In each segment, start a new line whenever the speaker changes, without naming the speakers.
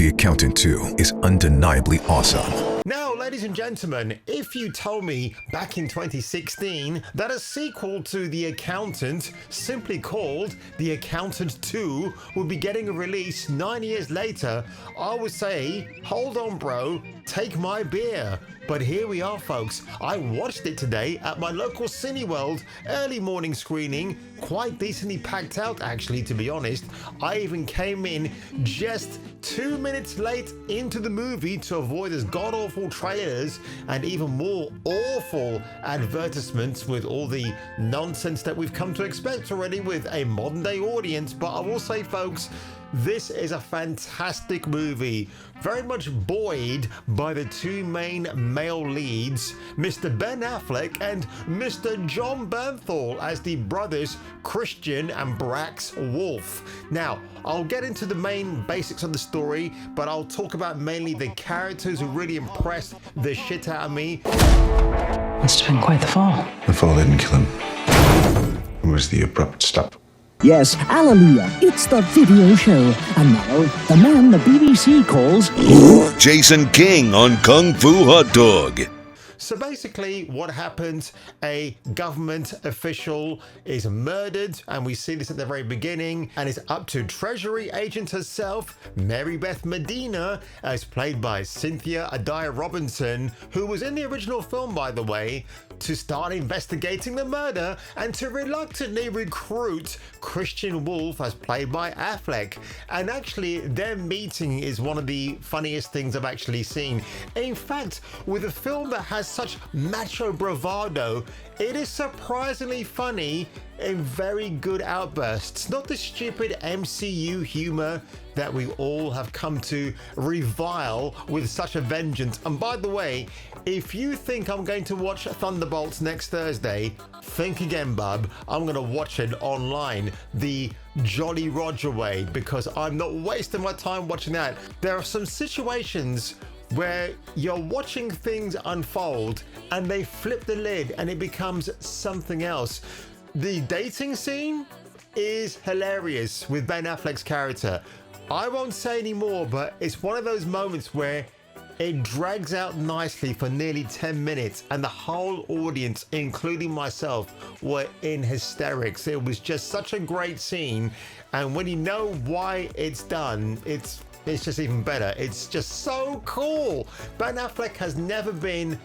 The Accountant 2 is undeniably awesome.
Now, ladies and gentlemen, if you told me back in 2016 that a sequel to The Accountant, simply called The Accountant 2, would be getting a release 9 years later, I would say, hold on bro, take my beer. But here we are, folks. I watched it today at my local Cineworld early morning screening, quite decently packed out actually, to be honest. I even came in just 2 minutes late into the movie to avoid those god-awful trailers and even more awful advertisements with all the nonsense that we've come to expect already with a modern-day audience. But I will say, folks, this is a fantastic movie, very much buoyed by the two main male leads, Mr. Ben Affleck and Mr. John Bernthal as the brothers Christian and Brax Wolf. Now, I'll get into the main basics of the story, but I'll talk about mainly the characters who really impressed the shit out of me.
Must have been quite the fall.
The fall didn't kill him. It was the abrupt stop.
Yes, hallelujah, it's the video show. And now, the man the BBC calls...
Jason King on Kung Fu Hot Dog.
So basically what happens, a government official is murdered, and we see this at the very beginning, and it's up to Treasury agent herself, Mary Beth Medina, as played by Cynthia Adair Robinson, who was in the original film, by the way, to start investigating the murder and to reluctantly recruit Christian Wolf, as played by Affleck. And actually, their meeting is one of the funniest things I've actually seen. In fact, with a film that has such macho bravado, it is surprisingly funny in very good outbursts. Not the stupid MCU humor that we all have come to revile with such a vengeance. And by the way, if you think I'm going to watch Thunderbolts next Thursday, think again, bub. I'm going to watch it online, the Jolly Roger way, because I'm not wasting my time watching that. There are some situations where you're watching things unfold and they flip the lid and it becomes something else. The dating scene is hilarious with Ben Affleck's character. I won't say any more, but it's one of those moments where it drags out nicely for nearly 10 minutes and the whole audience, including myself, were in hysterics. It was just such a great scene, and when you know why it's done, it's just even better. It's just so cool. Ben Affleck has never been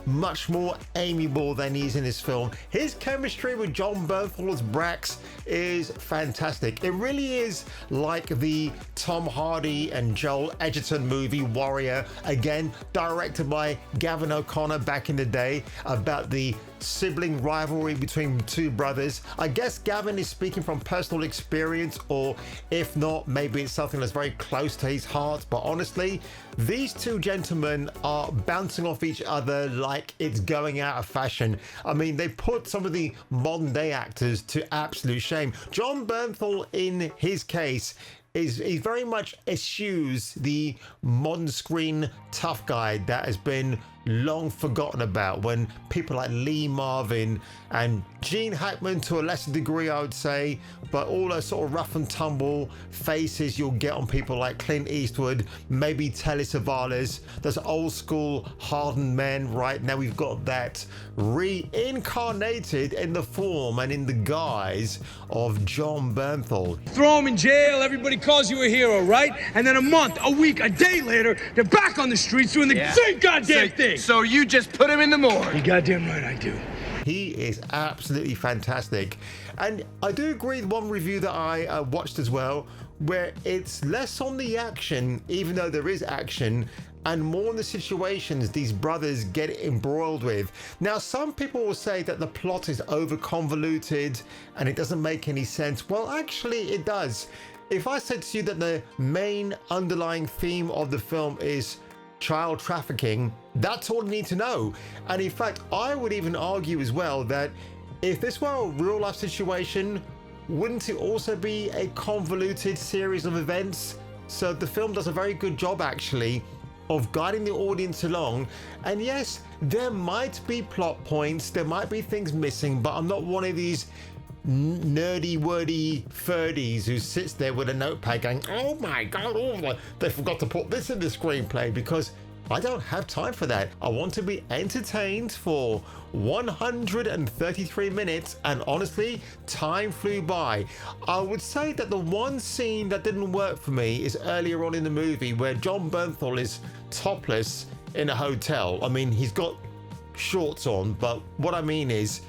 much more amiable than he is in this film. His chemistry with John Bernthal as Brax is fantastic. It really is like the Tom Hardy and Joel Edgerton movie Warrior, again directed by Gavin O'Connor back in the day, about the sibling rivalry between two brothers. I guess Gavin is speaking from personal experience, or if not, maybe it's something that's very close to his heart. But honestly, these two gentlemen are bouncing off each other like it's going out of fashion. I mean, they put some of the modern day actors to absolute shame. John Bernthal, in his case, he very much eschews the modern screen tough guy that has been long forgotten about, when people like Lee Marvin and Gene Hackman, to a lesser degree I would say, but all those sort of rough and tumble faces you'll get on people like Clint Eastwood, maybe Telly Savalas, those old school hardened men. Right now we've got that reincarnated in the form and in the guise of John Bernthal.
Throw him in jail, everybody calls you a hero, right? And then a month, a week, a day later, they're back on the streets doing the same goddamn thing.
So you just put him in the morgue.
You goddamn right I do.
He is absolutely fantastic. And I do agree with one review that I watched as well, where it's less on the action, even though there is action, and more on the situations these brothers get embroiled with. Now, some people will say that the plot is over convoluted and it doesn't make any sense. Well, actually it does. If I said to you that the main underlying theme of the film is child trafficking, that's all you need to know. And in fact, I would even argue as well that if this were a real life situation, wouldn't it also be a convoluted series of events? So the film does a very good job actually of guiding the audience along. And yes, there might be plot points, there might be things missing, but I'm not one of these nerdy wordy ferdies who sits there with a notepad going, oh my god, they forgot to put this in the screenplay, because I don't have time for that. I want to be entertained for 133 minutes, and honestly, time flew by. I would say that the one scene that didn't work for me is earlier on in the movie where John Bernthal is topless in a hotel. I mean, he's got shorts on, but what I mean is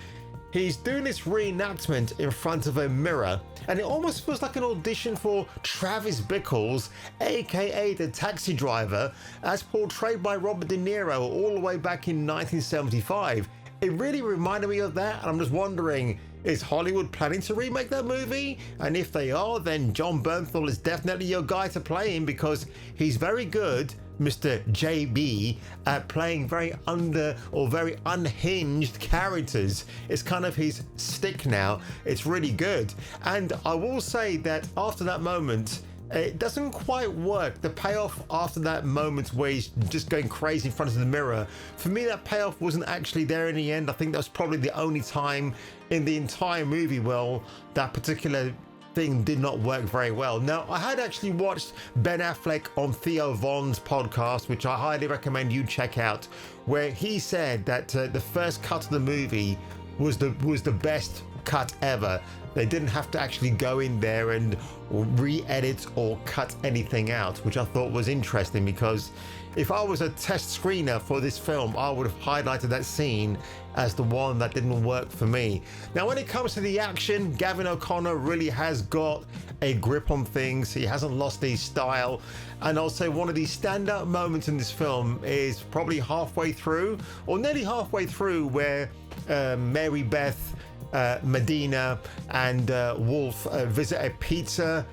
he's doing this reenactment in front of a mirror, and it almost feels like an audition for Travis Bickle, aka the taxi driver, as portrayed by Robert De Niro all the way back in 1975. It really reminded me of that, and I'm just wondering, is Hollywood planning to remake that movie? And if they are, then John Bernthal is definitely your guy to play him, because he's very good, Mr. JB, at playing very very unhinged characters. It's kind of his stick now. It's really good. And I will say that after that moment, it doesn't quite work. The payoff after that moment where he's just going crazy in front of the mirror, for me that payoff wasn't actually there in the end. I think that was probably the only time in the entire movie where that particular thing did not work very well. Now, I had actually watched Ben Affleck on Theo Von's podcast, which I highly recommend you check out, where he said that the first cut of the movie was the best cut ever. They didn't have to actually go in there and re-edit or cut anything out, which I thought was interesting, because if I was a test screener for this film, I would have highlighted that scene as the one that didn't work for me. Now, when it comes to the action, Gavin O'Connor really has got a grip on things. He hasn't lost his style. And also, one of the standout moments in this film is probably halfway through, or nearly halfway through, where Mary Beth, Medina, and Wolf visit a pizza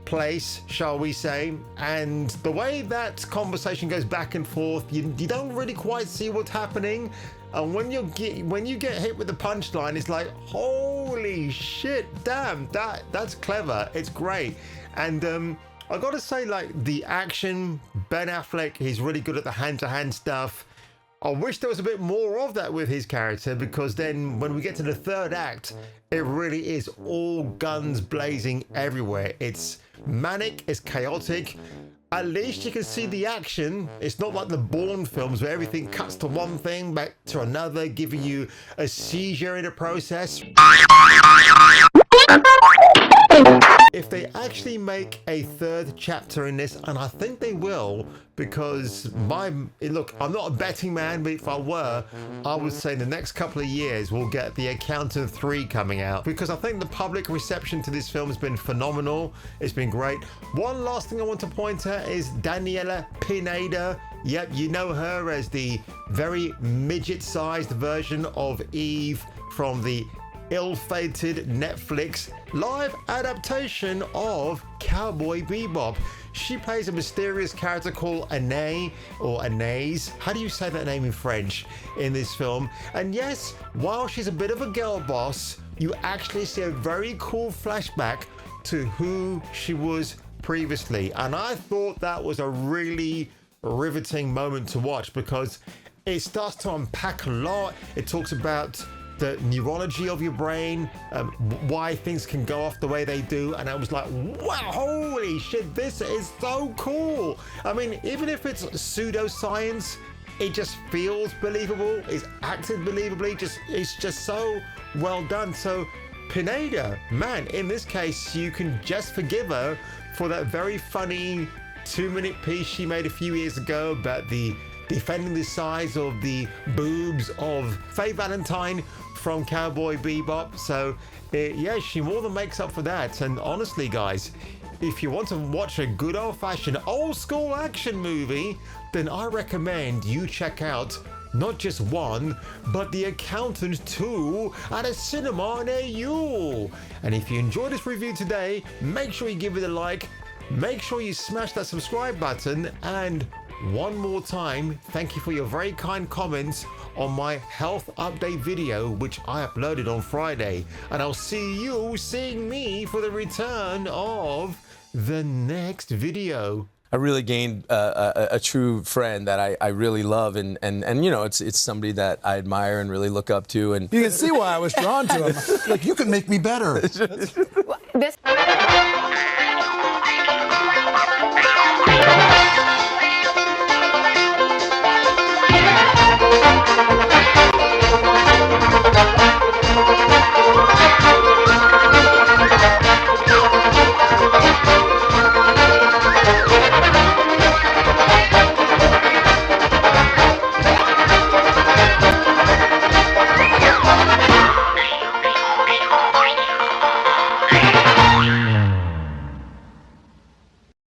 place, shall we say, and the way that conversation goes back and forth, you don't really quite see what's happening, and when you get hit with the punchline, it's like, holy shit, damn, that's clever, it's great. And I gotta say, like, the action, Ben Affleck, he's really good at the hand-to-hand stuff. I wish there was a bit more of that with his character, because then when we get to the third act, it really is all guns blazing everywhere. It's manic, it's chaotic. At least you can see the action. It's not like the Bourne films where everything cuts to one thing, back to another, giving you a seizure in the process. If they actually make a third chapter in this, and I think they will, because look, I'm not a betting man, but if I were, I would say the next couple of years we'll get The Accountant 3 coming out, because I think the public reception to this film has been phenomenal. It's been great. One last thing I want to point out is Daniela Pineda. Yep, you know her as the very midget-sized version of Eve from the ill-fated Netflix live adaptation of Cowboy Bebop. She plays a mysterious character called Anais, or Anais, how do you say that name in French, in this film? And yes, while she's a bit of a girl boss, you actually see a very cool flashback to who she was previously, and I thought that was a really riveting moment to watch, because it starts to unpack a lot. It talks about the neurology of your brain, why things can go off the way they do, and I was like, wow, holy shit, this is so cool. I mean, even if it's pseudoscience, it just feels believable, it's acted believably, it's just so well done. So Pineda, man, in this case, you can just forgive her for that very funny 2-minute piece she made a few years ago about the defending the size of the boobs of Faye Valentine from Cowboy Bebop. So yeah, she more than makes up for that. And honestly, guys, if you want to watch a good old-fashioned old school action movie, then I recommend you check out not just one, but The Accountant 2 at a cinema near you. And if you enjoyed this review today, make sure you give it a like, make sure you smash that subscribe button, and one more time, thank you for your very kind comments on my health update video, which I uploaded on Friday. And I'll see you seeing me for the return of the next video.
I really gained a true friend that I really love, and you know, it's somebody that I admire and really look up to. And
you can see why I was drawn to him. Like, you can make me better.
This